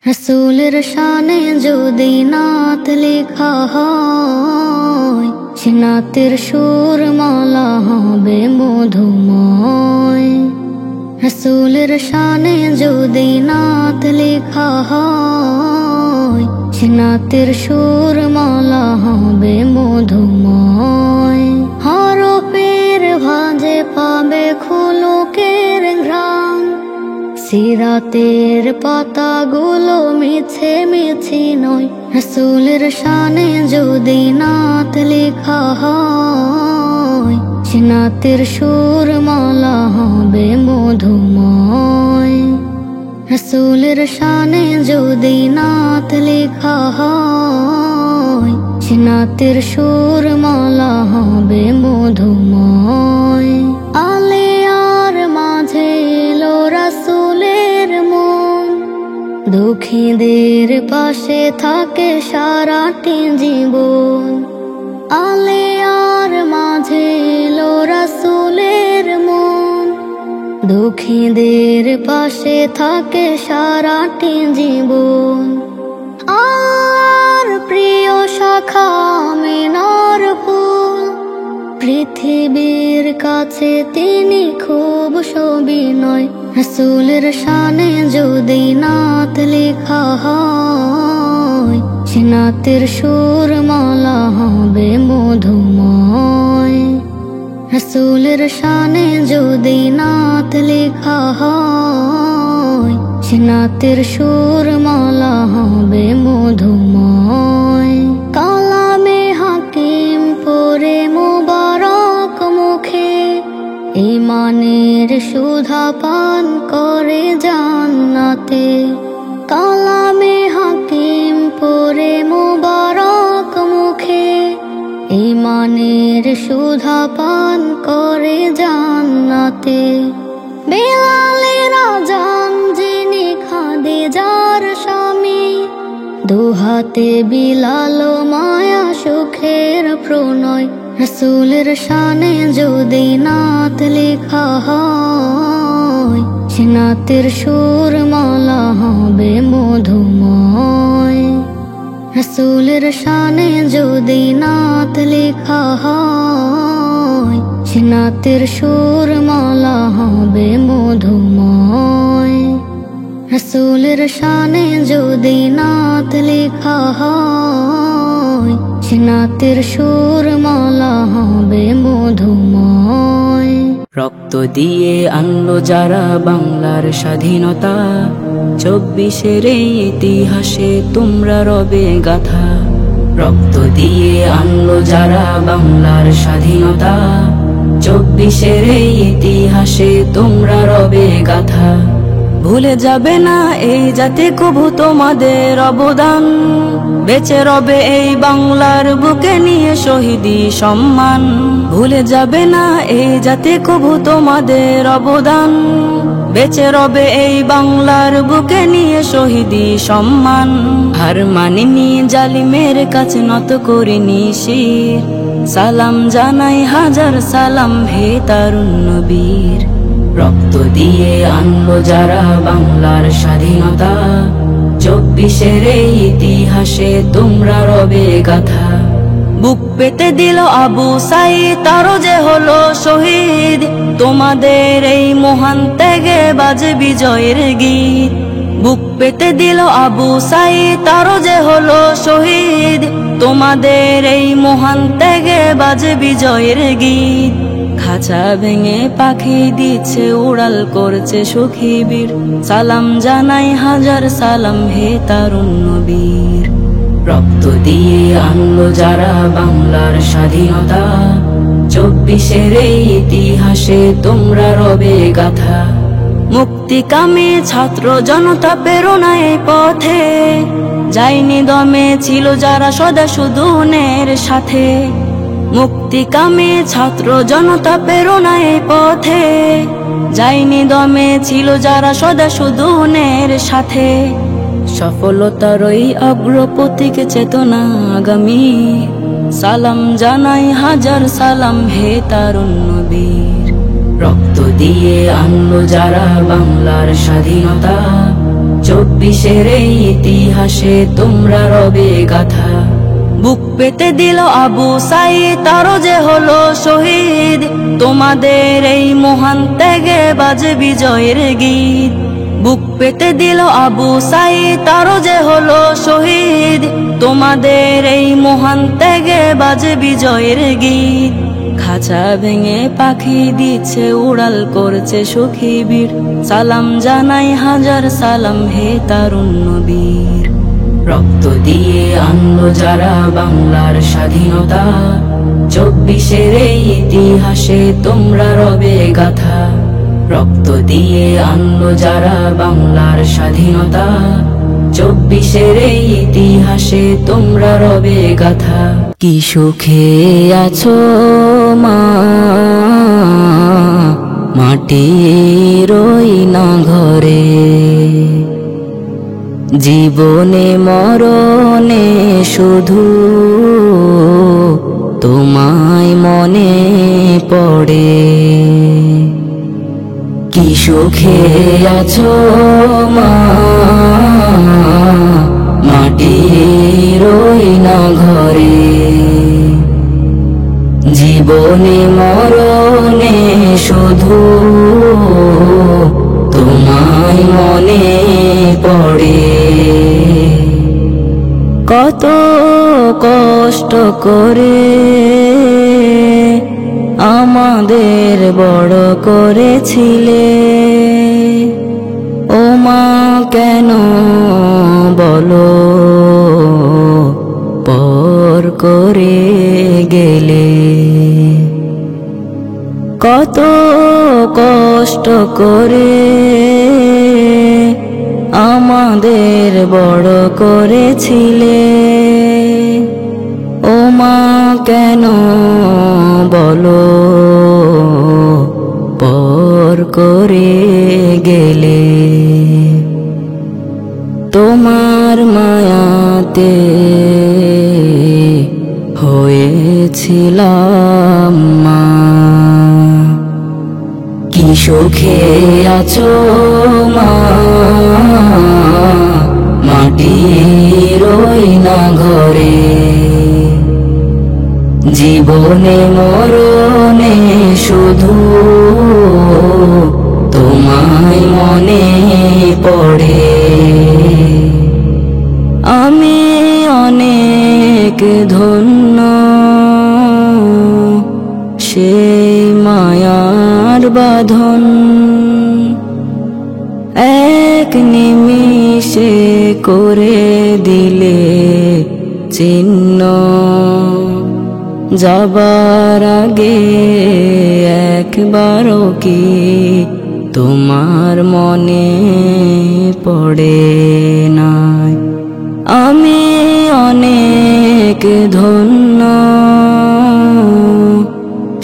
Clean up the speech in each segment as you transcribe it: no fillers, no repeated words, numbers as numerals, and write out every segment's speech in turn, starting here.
রাসূলের শানে যদি নাত লেখা হয়, সে নাতের সুর মালা হবে মধুময়। রাসূলের শানে যদি নাত লেখা হয়, সে নাতের সুর মালা হবে মধুময়। হরফের ভাঁজে পাবে খুলুকের ঘ্রাণ, সিরাতের পাতাগুলো মিছে মিছি নয়। রাসূলের শানে যদি নাত লেখা হয়, সে নাতের সুর মালা হবে মধুময়। রাসূলের শানে যদি নাত লেখা হয়, সে নাতের সুর মালা হবে মধুময়। আলেয়ার মাঝে এলো রাসূলের মন, দুঃখীদের পাশে থাকে সারাটি জীবন। আলেয়ার মাঝে এলো রাসূলের মন, দুঃখীদের পাশে থাকে সারাটি জীবন। আর প্রিয় শাখা আমিনার ফুল, পৃথিবীর কাছে তিনি খুব সবিনয়। রাসূলের শানে যদি নাত লেখা হয়, সে নাতের সুর মালা হবে মধুময়। রাসূলের শানে যদি নাত লেখা হয়, সে নাতের সুর মালা হবে মধুময়। কালামে হাকিম পড়ে মুবারক মুখে, ঈমানের সুধা পান করে জান্নাতে। কালামে হাকিম পড়ে মুবারক মুখে, ঈমানের সুধা পান করে জান্নাতে। বেলালের আযান যিনি খাদিজার স্বামী, দুহাতে বিলাল মায়া সুখের প্রণয়। রাসূলের শানে যদি নাত লেখা হয়, সে নাতের সুর মালা হবে মধুময়। রাসূলের শানে যদি নাত লেখা হয়, সে নাতের সুর মালা হবে মধুময়। রাসূলের শানে যদি নাত লেখা হয়, সে নাতের সুর মালা হবে মধুময়। রক্ত দিয়ে আনলো যারা বাংলার স্বাধীনতা, 24-এর এই ইতিহাসে তোমরা রবে গাথা। রক্ত দিয়ে আনলো যারা বাংলার স্বাধীনতা, 24-এর এই ইতিহাসে তোমরা রবে গাথা। ভুলে যাবে না এই জাতি কবু তোমাদের অবদান, বেঁচে রবে এই বাংলার বুকে নিয়ে শহীদি সম্মান। ভুলে যাবে না এই জাতি কবু তোমাদের অবদান, বেঁচে রবে এই বাংলার বুকে নিয়ে শহীদি সম্মান। হার মানিনি জালিমের কাছে নত করিনি শির, সালাম জানাই হাজার সালাম হে তারুণ্য বীর। রক্ত দিয়ে আনলো যারা বাংলার স্বাধীনতা, 24-এর এই ইতিহাসে তোমরা রবে গাথা। বুক পেতে দিল আবু সাঈদ, তারও যে হলো শহীদ, তোমাদের এই মহান ত্যাগে বাজে বিজয়ের গীত। বুক পেতে দিল আবু সাঈদ, তারও যে হলো শহীদ, তোমাদের এই মহান ত্যাগে বাজে বিজয়ের গীত। খাঁচা ভেঙে পাখি দিচ্ছে উড়াল করছে সুখী বীর, সালাম জানাই হাজার সালাম হে তারুণ্য বীর। রক্ত দিয়ে আনলো যারা বাংলার স্বাধীনতা, 24-এর এই ইতিহাসে তোমরা রবে গাথা। মুক্তিকামী ছাত্র জনতা প্রেরণায় পথে, যায়নি দমে ছিল যারা সদা শুধু ন্যায়ের সাথে। মুক্তিকামী ছাত্র জনতা প্রেরণায় পথে, যায়নি দমে ছিল যারা সদা শুধু ন্যায়ের সাথে। সফলতার ওই অগ্রপথিক চেতনা আগামী, সালাম জানাই হাজার সালাম হে তারুণ্য বীর। রক্ত দিয়ে আনলো যারা বাংলার স্বাধীনতা, চব্বিশের এই ইতিহাসে তোমরা রবে গাথা। বুক পেতে দিল আবু সাইদ, তারও যে হলো শহীদ, তোমাদের এই মহান ত্যাগে বাজে বিজয়ের গীত। বুক পেতে দিল আবু সাইদ, তারও যে হলো শহীদ, তোমাদের এই মহান ত্যাগে বাজে বিজয়ের গীত। খাঁচা ভেঙে পাখি দিচ্ছে উড়াল করছে সখী বীর, সালাম জানাই হাজার সালাম হে তারুণ্য বীর। রক্ত দিয়ে আনলো যারা বাংলার স্বাধীনতা, চব্বিশের এই ইতিহাসে তোমরা রবে গাথা। রক্ত দিয়ে আনলো যারা বাংলার স্বাধীনতা, চব্বিশের এই ইতিহাসে তোমরা রবে গাথা। কি সুখে আছো মা, মাটির ওই না ঘরে, জীবনে মরণে শুধু তোমায় মনে পড়ে। কি সুখে আছো মা, মাটির ওই না ঘরে, জীবনে মরণে শুধু তোমায় মনে পড়ে। কত কষ্ট করে আমাদের বড় করেছিলে, ও মা কেন বলো পর করে গেলে। কত কষ্ট করে আমাদের বড় করেছিলে, ও মা কেন বলো পর করে গেলে। তোমার মায়াতে হয়েছিলাম মা, কি সুখে আছো মা, মাটির ওই না ঘরে, জীবনে মরণে শুধু তোমায় মনে পড়ে। আমি অনেক ধন্য সেই মায়ার বাঁধন, এক নিমিষে করে দিলে চিহ্ন। যাবার আগে একবারও কি তোমার মনে পড়ে নাই? আমি অনেক ধন্য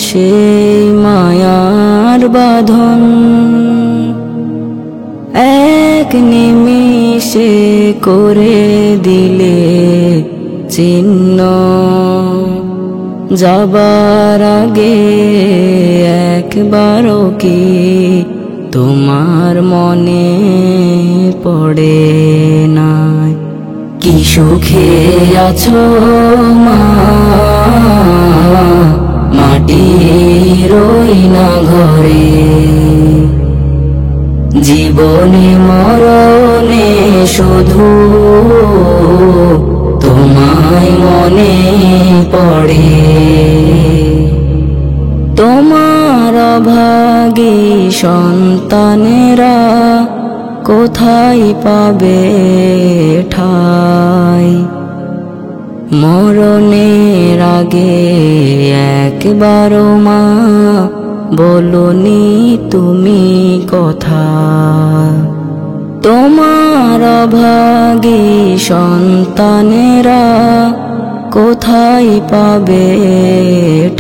সেই মায়ার বাঁধন, এক নিমিষে করে দিলে চিহ্ন। যাবার আগে একবারও কি তোমার মনে পড়ে নাই? কি সুখে আছো মা, মাটির ওই না ঘরে, জীবনে মরণে শুধু তোমায় মনে পড়ে। তোমার অভাগী সন্তানেরা কোথায় পাবে ঠাই? মরণের আগে একবারও মা বলনি তুমি কথা। তোমার অভাগী সন্তানেরা কোথায় পাবে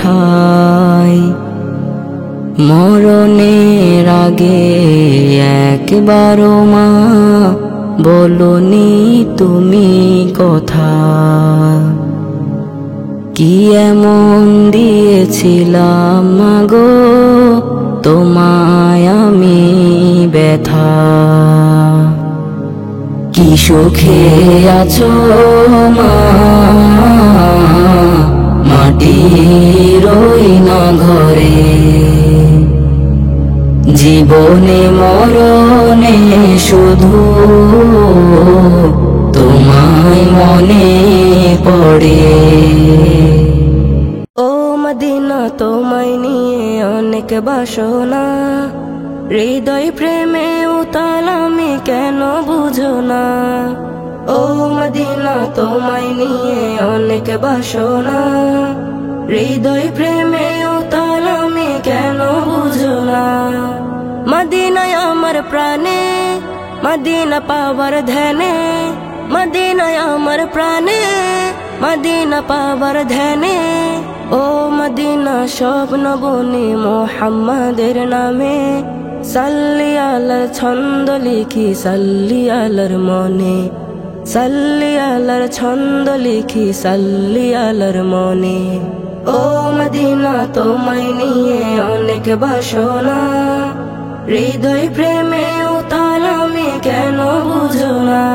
ঠাই? মরণের আগে একবারও মা বলনি তুমি কথা। কি এমন দিয়েছিলাম মাগো তোমায় আমি ব্যথা? কি সুখে আছো মা, মাটির ওই ঘরে। জীবনে মরণে শুধু তোমায় মনে পড়ে। ও মদিনা তোমায় নিয়ে অনেক বাসনা, হৃদয় প্রেমে উতাল আমি কেন বুঝো না। ও মদিনা তোমায় নিয়ে অনেক বাসনা, হৃদয় প্রেমে উতাল আমি কেন বুঝো না। মদিনায় আমার প্রাণে, মদিনা পাওয়ার ধ্যানে, মদিনায় আমার প্রাণে, মদিনা পাওয়ার ধ্যানে। ও মদিনা স্বপ্ন বুনি মোহাম্মদের নামে, সাল্লি আলার ছন্দ লিখি সাল্লি আলার মনে, সাল্লি আলার ছন্দ লিখি সাল্লি আলার মনে। ও মদিনা তোমায় নিয়ে অনেক বাসনা, হৃদয় প্রেমে উতাল আমি কেন বুঝো না।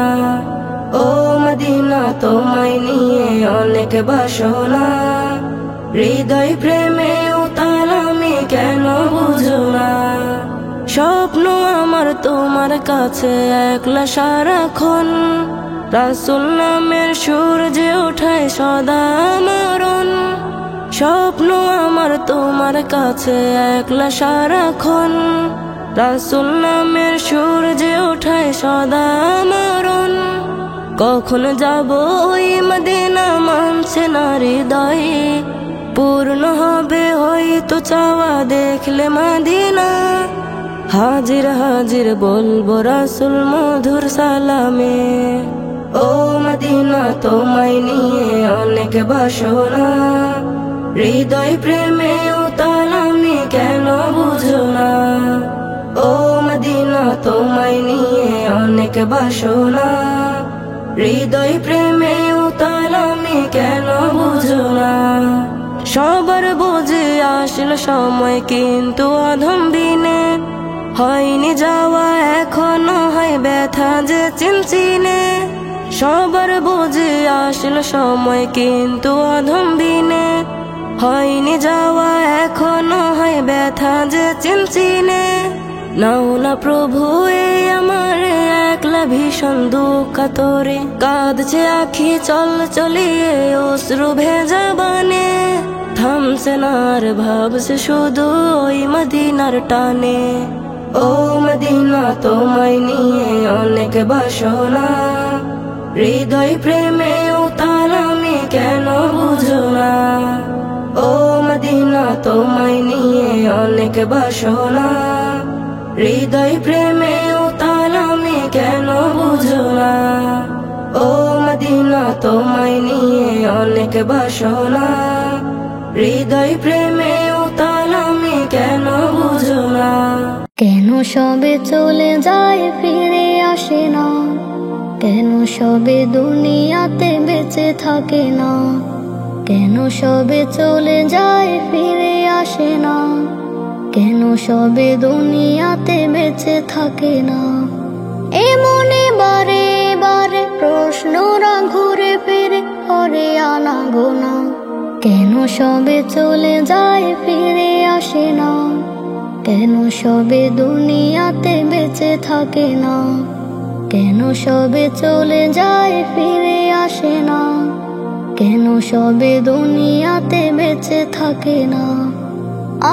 ও মদিনা তোমায় নিয়ে অনেক বাসনা, হৃদয় প্রেমে উতাল আমি কেন বুঝো না। স্বপ্ন আমার তোমার কাছে একলা সারাক্ষণ, রাসূল নামের সূর্যে ওঠায় সদা মরণ। স্বপ্ন আমার তোমার কাছে একলা সারাক্ষণ, রাসূল নামের সূর্যে ওঠায় সদা মরণ। কখন যাব ওই মদিনা মানছে না হৃদয়ে, পূর্ণ হবে হয়তো চাওয়া দেখলে মদিনা। হাজির হাজির বলবো রাসূল মধুর সালামে। ও মদিনা তোমায় নিয়ে অনেক বাসনা, হৃদয় প্রেমে উতাল আমি কেন বুঝো না। ও মদিনা তোমায় নিয়ে অনেক বাসনা, হৃদয় প্রেমে উতাল আমি কেন বুঝো না। সবার বুঝে আসলো সময় কিন্তু অধম দিনে, হয়নি যাওয়া এখনো হয় ব্যথা যে চিনচিনে। সবার বুঝে আসলো সময় কিন্তু অধম দিনে, হয়নি যাওয়া এখনো হয় ব্যথা যে চিনচিনে। নাও না প্রভু এই আমার একলা ভীষণ দুঃখ তোরে, কাঁদছে আখি চল চলিয়ে অশ্রু ভেজা বানে। থামছে না আর ভাবছে শুধু ওই মদিনার টানে। ও মদিনা তোমায় নিয়ে অনেক বাসনা, হৃদয় প্রেমে উতাল আমি কেন বুঝো না। ও মদিনা তোমায় নিয়ে অনেক বাসনা, হৃদয় প্রেমে উতাল আমি কেন বুঝো না। ও মদিনা তোমায় নিয়ে অনেক বাসনা, হৃদয় প্রেমে উতাল আমি কেন বুঝো না। কেন সবে চলে যায় ফিরে আসে না, কেন সবে দুনিয়াতে বেঁচে থাকে না। কেন সবে চলে যায় ফিরে আসে না, কেন সবে দুনিয়াতে বেঁচে থাকে না। এমনি বারে বারে প্রশ্নরা ঘুরে ফিরে করে আনা গোনা। কেন সবে চলে যায় ফিরে আসে না, কেন সবে দুনিয়াতে বেঁচে থাকে না। কেন সবে চলে যায় ফিরে আসে না, কেন সবে দুনিয়াতে বেঁচে থাকে না।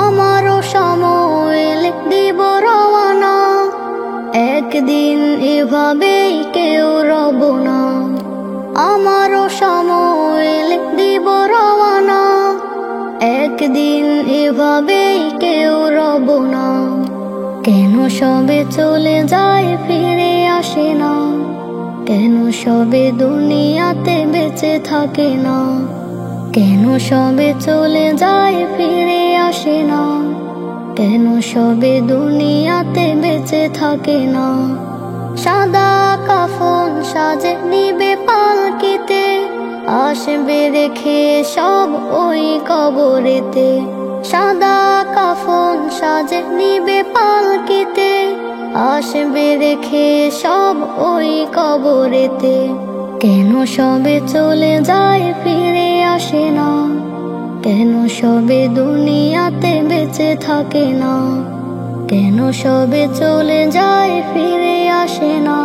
আমারও সময় দিব রওনা, একদিন এভাবেই কেউ রব না। আমারও সময় দিব রওনা, একদিন এভাবেই কেউ রব না। কেন সবে চলে যায় ফিরে আসে না, কেন সবে দুনিয়াতে বেঁচে থাকে না। কেন সবে চলে যায় ফিরে আসে না, কেন সবে দুনিয়াতে বেঁচে থাকে না। সাদা কাফন সাজে নিবে পালকিতে, আসবে রেখে সব ওই কবরেতে। সাদা কাফন সাজে নিবে পালকিতে, আসবে রেখে সব ওই কবরেতে। কেন সবে চলে যায় ফিরে আসে না, কেন সবে দুনিয়াতে বেঁচে থাকে না, কেন সবে চলে যায় ফিরে আসে না,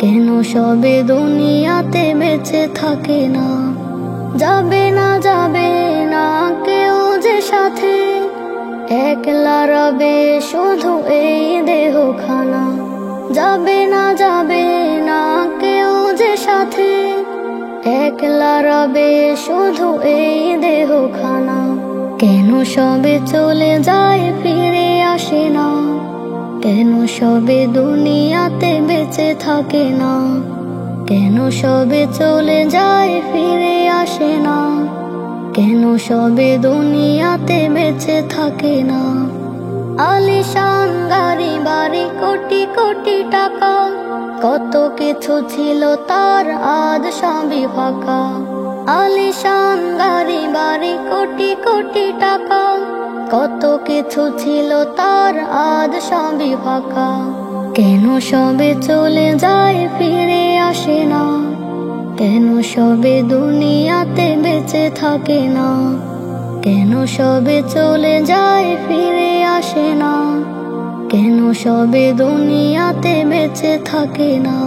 কেন সবে দুনিয়াতে বেঁচে থাকে না। যাবে না যাবে না কেউ যে সাথে, একলা রবে শুধু এই দেহখানা। যাবে না কেউ যে সাথে, একলা রবে শুধু এই দেহখানা। কেন সবে চলে যায় ফিরে আসে না, কেন সবে দুনিয়াতে বেঁচে থাকে না, কেন সবে চলে যায় ফিরে আসে না, কেন সবে দুনিয়াতে বেঁচে থাকে না। আলিশান গাড়ি বাড়ি কোটি কোটি টাকা, কত কিছু ছিল তার আজ সবই ফাঁকা। আলিশান গাড়ি বাড়ি কোটি কোটি টাকা, কত কিছু ছিল তার আজ সবই ফাঁকা। কেন সবে চলে যায় ফিরে আসে না, কেন সবে দুনিয়াতে বেঁচে থাকে না, কেন সবে চলে যায় ফিরে আসে না, কেন সবে দুনিয়াতে বেঁচে থাকে না।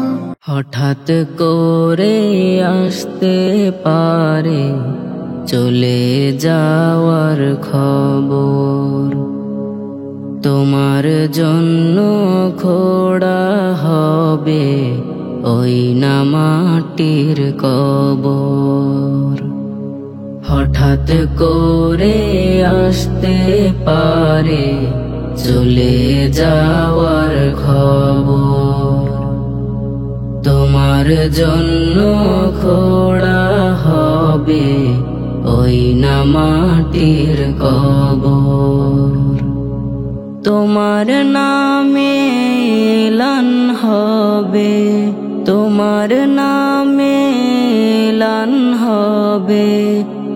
হঠাৎ করে আসতে পারে চলে যাওয়ার খবর, তোমার জন্য খোঁড়া হবে ওই না মাটির কবর। হঠাৎ করে আসতে পারে চলে যাওয়ার খবর, তোমার জন্য খোঁড়া হবে ওই না মাটির কবর। তোমার নামে এলান হবে, তোমার নামে এলান হবে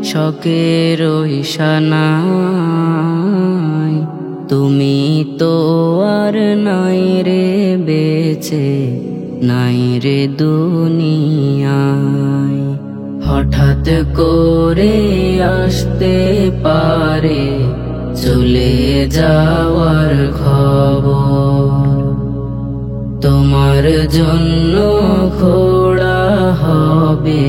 শোকের ওই শানায়। তুমি তো আর নাই রে বেঁচে, নাই রে দুনিয়ায়। হঠাৎ করে আসতে পারে চলে যাওয়ার খবর, তোমার জন্য খোঁড়া হবে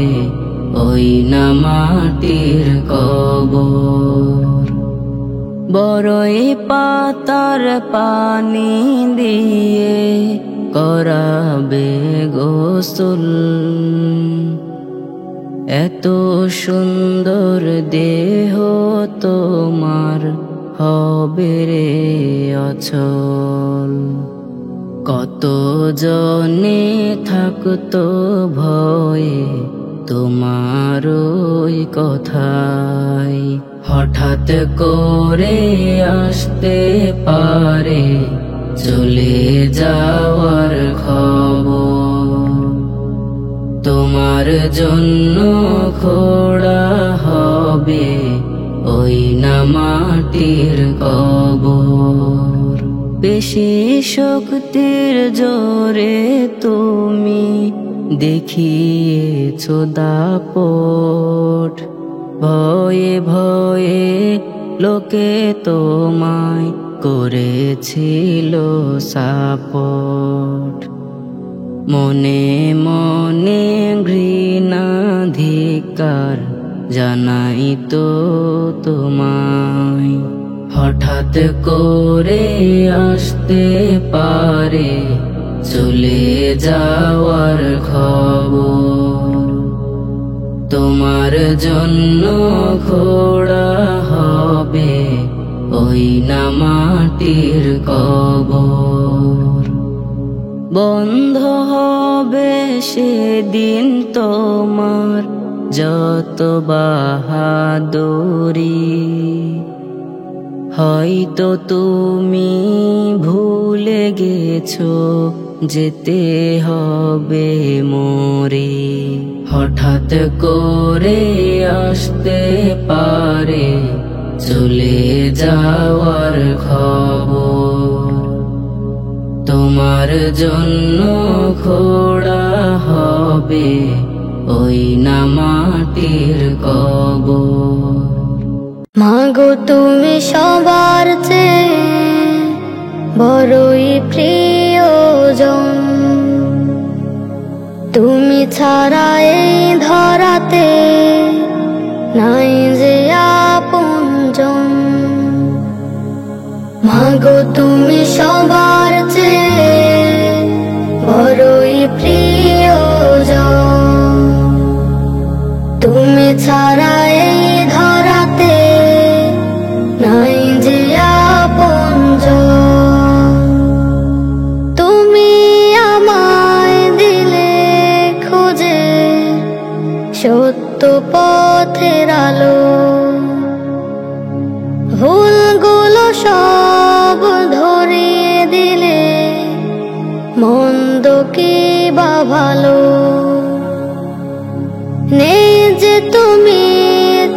ওই না মাটির কবর। বড়ই পাতার পানি দিয়ে করাবে গোসল, এত সুন্দর দেহ তোমার হবে রে অচল। কত জনে থাকতো ভয়ে তোমার ওই কথায়। হঠাৎ করে আসতে পারে চলে যাওয়ার খবর, তোমার জন্য খোঁড়া হবে ওই না মাটির কবর। বেশি শক্তির জোরে তুমি দেখিয়েছো দাপট, ভয়ে ভয়ে লোকে তোমায় করেছিল সাপট। মনে মনে ঘৃণা ধিক্কার জানাই তো তোমায়। হঠাৎ করে আসতে পারে চলে যাওয়ার খবর, তোমার জন্য খোঁড়া হবে ওই না মাটির কবর। বন্ধ হবে সেদিন তোমার যত বাহাদুরি, হয়তো তুমি ভুলে গেছো যেতে হবে মোরে। হঠাৎ করে আসতে পারে চলে যাওয়ার খবর, তোমার জন্য খোঁড়া হবে ওই না মাটির কবর। মাগো তুমি সবার চেয়ে বড়ই প্রিয়জন, তুমি ছাড়া এই ধরাতে নাই যে আপনজন। মাগো তুমি সবার চেয়ে বড়ই প্রিয়জন, তুমি ছাড়া এই ধরাতে নাই যে আপনজন। তুমি আমায় দিলে খুঁজে সত্য পথের আলো, ভুলগুলো সব ধরিয়ে দিলে মন্দ কি বা ভালো। নেই যে তুমি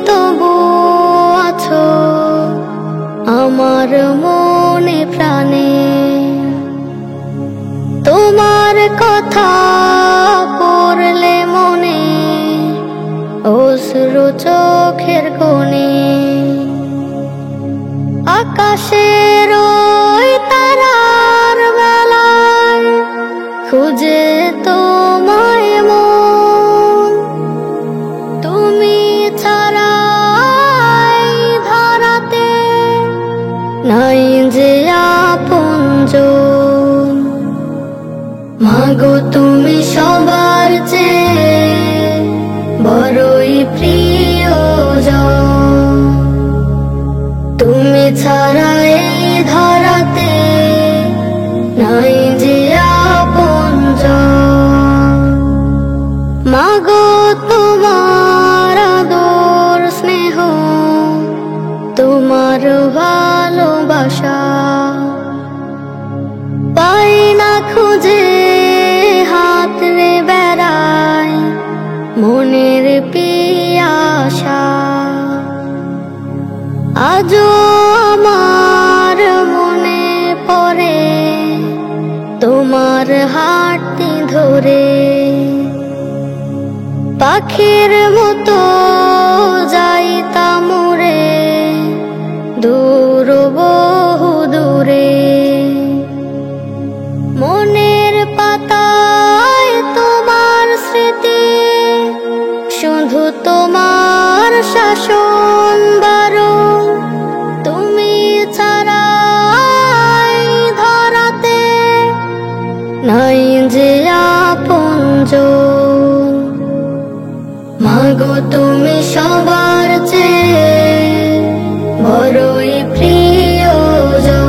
তবু আছো আমার মনে প্রাণে, তোমার কথা পড়লে মনে অশ্রু চোখের কোণে। আকাশের ওই তারার বেলায় খুঁজে তোমায় মন, তুমি ছাড়া এই ধরাতে নাই যে আপনজন। মাগো তুমি সবার চেয়ে বড়ই প্রিয়জন, তুমি ছাড়া এই ধরাতে নাই যে আপনজন। মাগো তোমার আদর স্নেহ, তোমার ভালোবাসা পাই না খুঁজে, হাত রে বেড়ায় মনের পিয়াসা। আজও আমার মনে পড়ে তোমার হাতটি ধরে, পাখির মতো যাইতাম উড়ে দূর বহু দূরে। মনের পাতায় তোমার স্মৃতি, শুধু তোমার শাসন বারণ, তুমি ছাড়া এই ধরাতে নাই যে আপনজন। মাগো তুমি সবার চেয়ে বড়ই প্রিয়জন,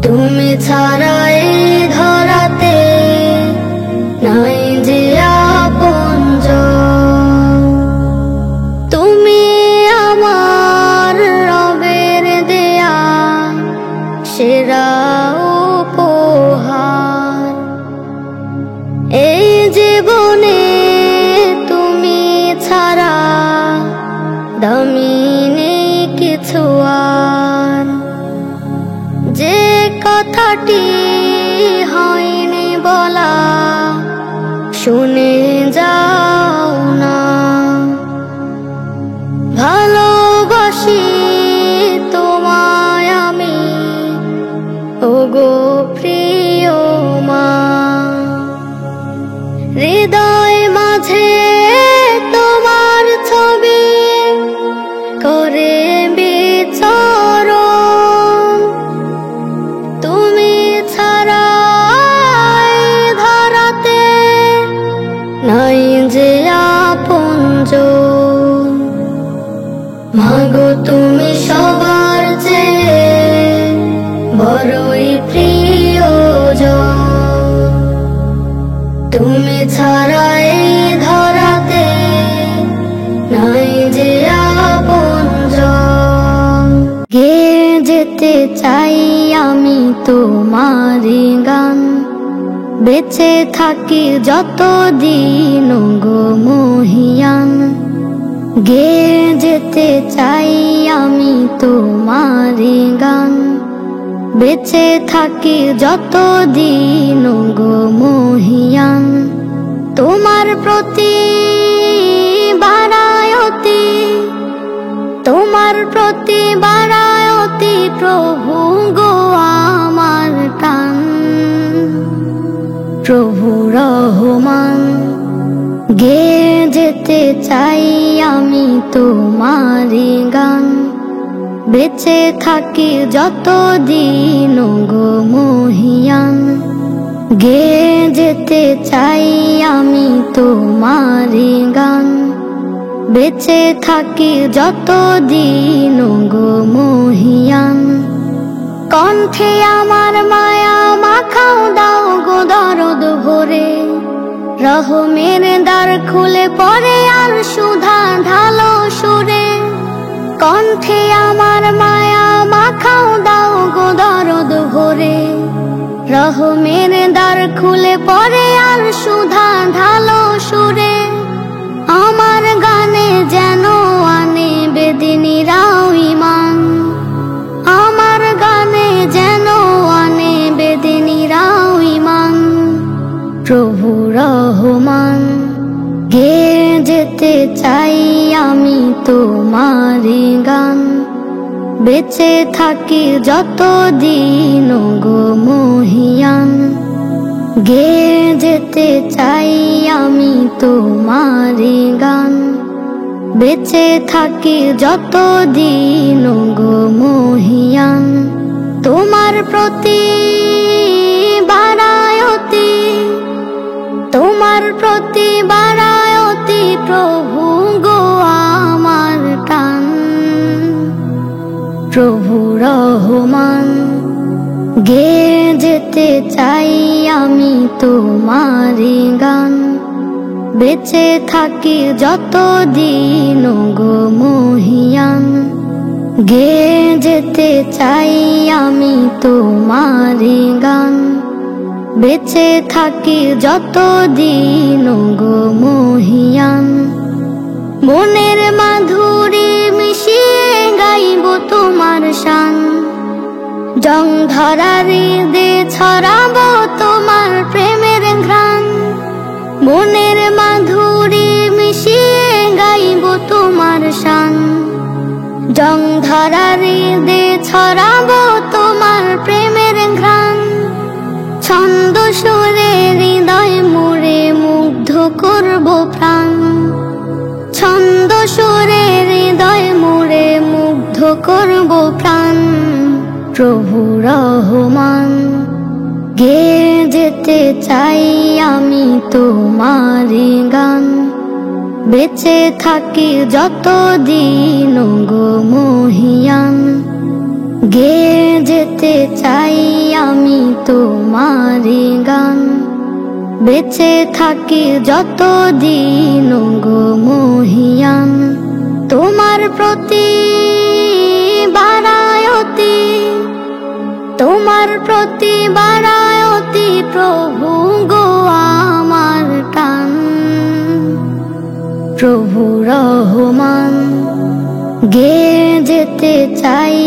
তুমি ছাড়া এই ধরাতে নাই যে আপনজন। তুমি আমার রবের দেয়া সেরা উপহার, এই জীবনে তুমি ছাড়া দামি নেই কিছু আর। যে কথাটি হয়নি বলা শুনে যাও না, ভালোবাসি তোমায় আমি ওগো প্রিয় মা। হৃদয় মাঝে তোমার ছবি করে বিচরণ, তুমি ছাড়া এই ধরাতে নাই যে আপনজন। মাগো তুমি সবার চেয়ে বড়ই প্রিয়জন, তুমি ছাড়া এই ধরাতে নাই যে আপনজন। গেয়ে যেতে চাই আমি তোমারি গান, বেঁচে থাকি যতদিন গো মহিয়ান। গেয়ে যেতে চাই আমি তোমারি গান, বেঁচে থাকি যতদিন গো মহিয়ান, তোমার প্রতি বারায়তি, তোমার প্রতি বারায়তি প্রভু গো আমার টান। প্রভু রহমান গেয়ে যেতে চাই আমি তোমারি গান, বেঁচে থাকি যতদিন গো মহিয়ান। গেয়ে যেতে চাই আমি তোমারি গান, বেঁচে থাকি যতদিন গো মহিয়ান। কণ্ঠে আমার মায়া মাখাও দাও গো দরদ ভরে, রহমের দ্বার খুলে পড়ে আর সুধা ঢালো সুরে। কণ্ঠে আমার মায়া মাখাও দাও গো দরদ ভরে, রহমের দ্বার খুলে পড়ে আর সুধা ঢালো সুরে। আমার গানে যেন আনে বেদিনীরাও ঈমান, আমার গানে যেন আনে বেদিনীরাও ঈমান। প্রভু রহমান গেয়ে যেতে চাই আমি তোমারি গান, বেঁচে থাকি যতদিন গো মহিয়ান। গেয়ে যেতে চাই আমি তোমারি গান, বেঁচে থাকি যতদিন গো মহিয়ান। তোমার প্রতি বারায়তি, তোমার প্রতি বারায়তি প্রভু গো আমার টান। প্রভু রহমান গেয়ে যেতে চাই আমি তোমারি গান, বেঁচে থাকি যতদিন গো মহিয়ান। গেয়ে যেতে চাই আমি তোমারি গান, বেঁচে থাকি যতদিন গো মহিয়ান। মনের মাধুরী মিশিয়ে গাইব তোমার শান, জং ধরা হৃদে ছড়াবো তোমার প্রেমের ঘ্রাণ। মনের মাধুরী মিশিয়ে গাইব তোমার শান, জং ধরা হৃদে ছড়াবো তোমার প্রেমের ঘ্রাণ। ছন্দ সুরে হৃদয় মুড়ে মুগ্ধ করব প্রাণ, ছন্দ সুরে হৃদয় মুড়ে মুগ্ধ করব প্রাণ। প্রভু রহমান গেয়ে যেতে চাই আমি তোমারি গান, বেঁচে থাকি যতদিন গো মহিয়ান। গেয়ে যেতে চাই আমি তোমারি গান, বেঁচে থাকি যতদিন গো মহিয়ান। তোমার প্রতি বারায়তি, তোমার প্রতি বারায়তি প্রভু গো আমার টান। প্রভু রহমান গেয়ে যেতে চাই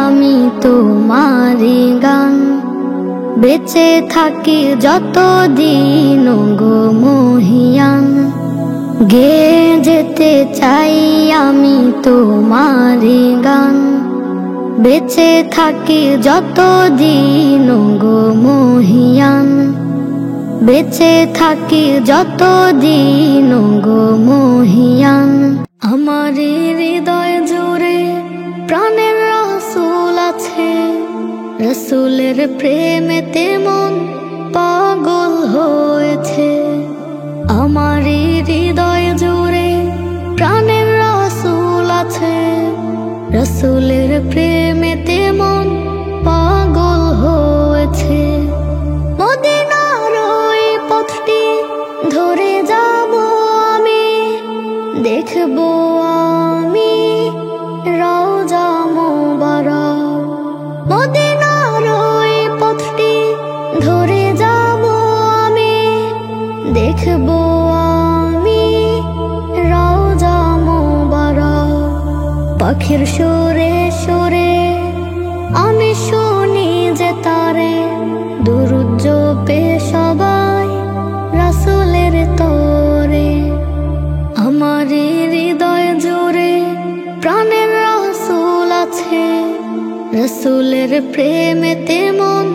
আমি তোমারি গান, বেঁচে থাকি যতদিন গো মহিয়ান। গেয়ে যেতে চাই আমি তোমারি গান, বেঁচে থাকি যতদিন গো মহিয়ান। বেঁচে থাকি যতদিন গো মহিয়ান। আমার হৃদয় জুড়ে প্রাণের রসুল আছে, রসুলের প্রেমেতে মন পাগল হয়েছে। আমার হৃদয় জুড়ে প্রাণের রসুল আছে, রসুলের প্রেমেতে মন পাগল হয়েছে। মদিনার ওই পথটি ধরে যাব আমি, দেখব আমি রওজা মোবারক। মদিনার ওই পথটি ধরে যাব আমি, দেখব আমি রওজা মোবারক। পাখির সুরে সুরে আমি শুনি যে তারে দুরূদ জপে সবাই রাসূলের তরে। আমার হৃদয় জুড়ে প্রাণের রাসূল আছে, রাসূলের প্রেমেতে মন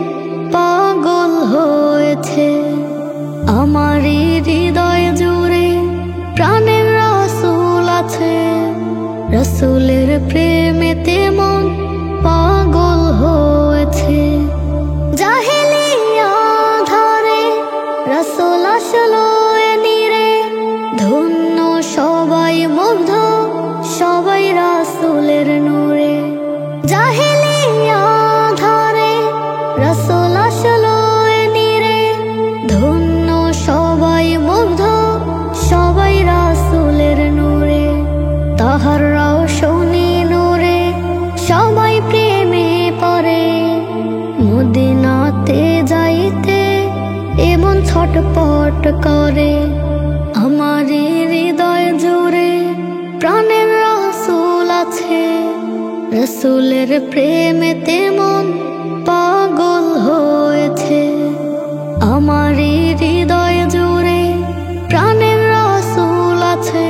পাগল হয়েছে। আমার হৃদয় জুড়ে প্রাণের রাসূল আছে, রাসূলের প্রেমেতে মন পাগল হয়েছে। জাহেলিয়া ধারে রাসূল আসলো এ নীরে, ধন্য সবাই মুগ্ধ সবাই রাসূলের নূরে। জাহেলিয়া ধারে রাসূল আসলো এ নীরে, ধন্য সবাই মুগ্ধ সবাই রাসূলের নূরে। তাহার রওশনী নূরে সবাই প্রেমে পড়ে, মদিনাতে যাইতে এমন ছটপট করে। আমার হৃদয় জুড়ে প্রাণের রাসূল আছে, রাসূলের প্রেমেতে মন পাগল হয়েছে। আমার হৃদয় জুড়ে প্রাণের রাসূল আছে,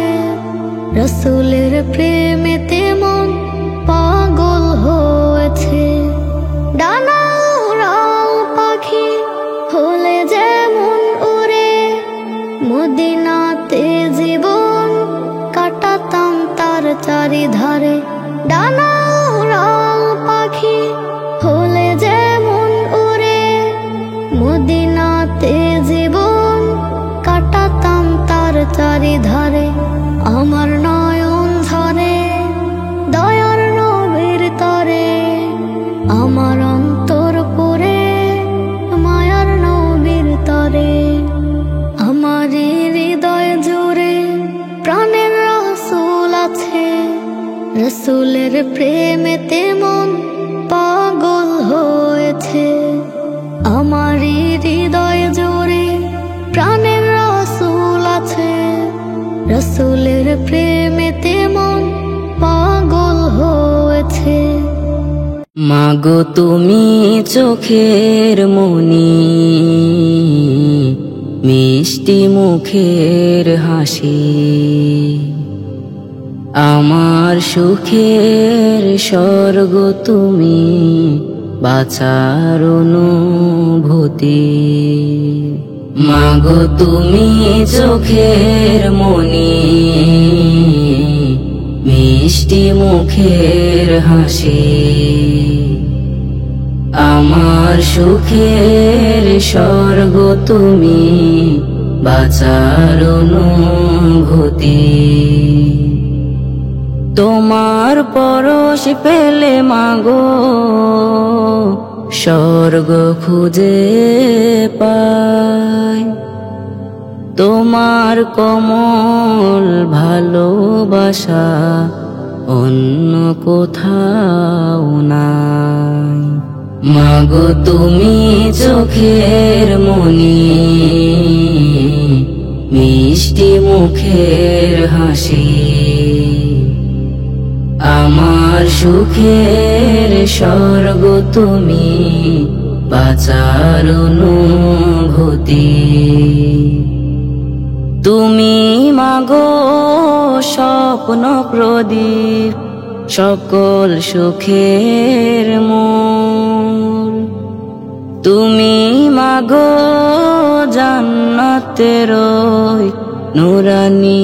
রাসূলের প্রেমেতে মন পাগল হয়েছে। ডানা উড়াও পাখি হলে যেমন উড়ে, মদিনাতে জীবন কাটাতাম তার চারিধারে। ডানা উড়াও পাখি হলে যেমন উড়ে, মদিনাতে জীবন কাটাতাম তার চারিধারে। আমার নয়ন ঝরে দয়ার নবীর তরে, আমার অন্তর পুরে মায়ার নবীর তরে। আমার হৃদয় জুড়ে প্রাণের রাসূল আছে, রাসূলের প্রেমেতে মন পাগল হয়েছে। আমার হৃদয় জুড়ে প্রাণের রাসূল আছে, রাসূলের প্রেমেতে মন পাগল হয়েছে। মাগো তুমি চোখের মনি, মিষ্টি মুখের হাসি, আমার সুখের স্বর্গ তুমি, বাঁচার অনুভূতি। মাগো তুমি চোখের মনি, মিষ্টি মুখের হাসি, আমার সুখের স্বর্গ তুমি, বাঁচার অনুভূতি। তোমার পরশ পেলে মাগো স্বর্গ খুঁজে পাই, তোমার কোমল ভালোবাসা অন্য কোথাও নাই। মাগো তুমি চোখের মনি, মিষ্টি মুখের হাসি, আমার সুখের স্বর্গ তুমি, বাঁচার অনুভূতি। তুমি মাগো স্বপ্ন প্রদীপ, সকল সুখের মূল। তুমি মাগো জান্নাতের নুরানি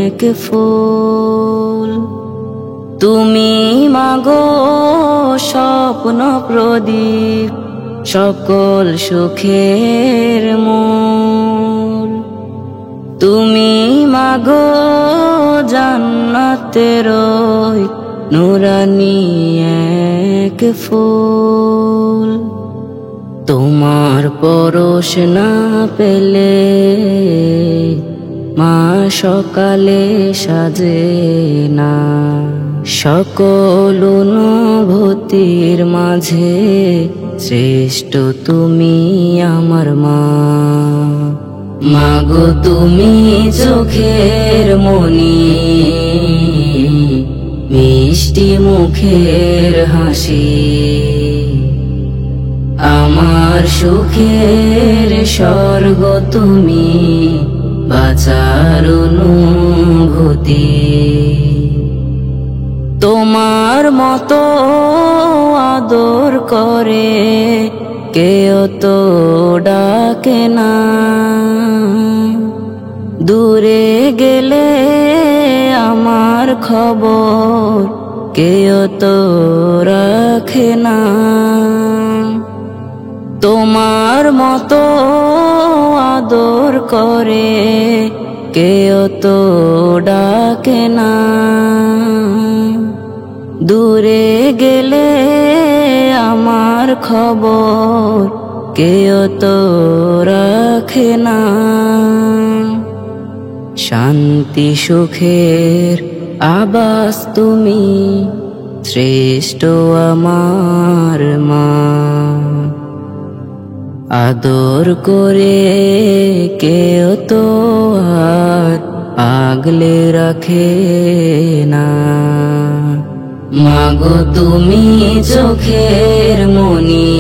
এক ফুল। তুমি মাগো স্বপ্ন প্রদীপ, সকল সুখের মূল। তুমি মাগো জান্নাতের নুরানি এক ফুল। তোমার পরশ না পেলে মা সকালে সাজে না, সকল অনুভূতির মাঝে শ্রেষ্ঠ তুমি আমার মা। মাগো তুমি চোখের মনি, মিষ্টি মুখের হাসি, আমার সুখের স্বর্গ তুমি, বাঁচার অনুভূতি। তোমার মতো আদর করে কেউ তো ডাকে না, দূরে গেলে আমার খবর কেউ তো রাখে না। তোমার মতো আদর করে কেউ তো ডাকে না, দূরে গেলে আমার খবর কেউ তো রাখে না। শান্তি সুখের আবাস তুমি, শ্রেষ্ঠ আমার মা। আদর করে কেউ তো আর আগলে রাখে না। মাগো তুমি চোখের মনি,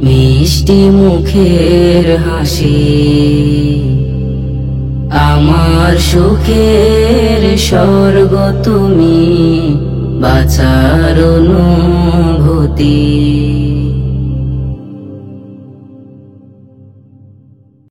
মিষ্টি মুখের হাসি, আমার সুখের স্বর্গ তুমি, বাঁচার অনুভূতি।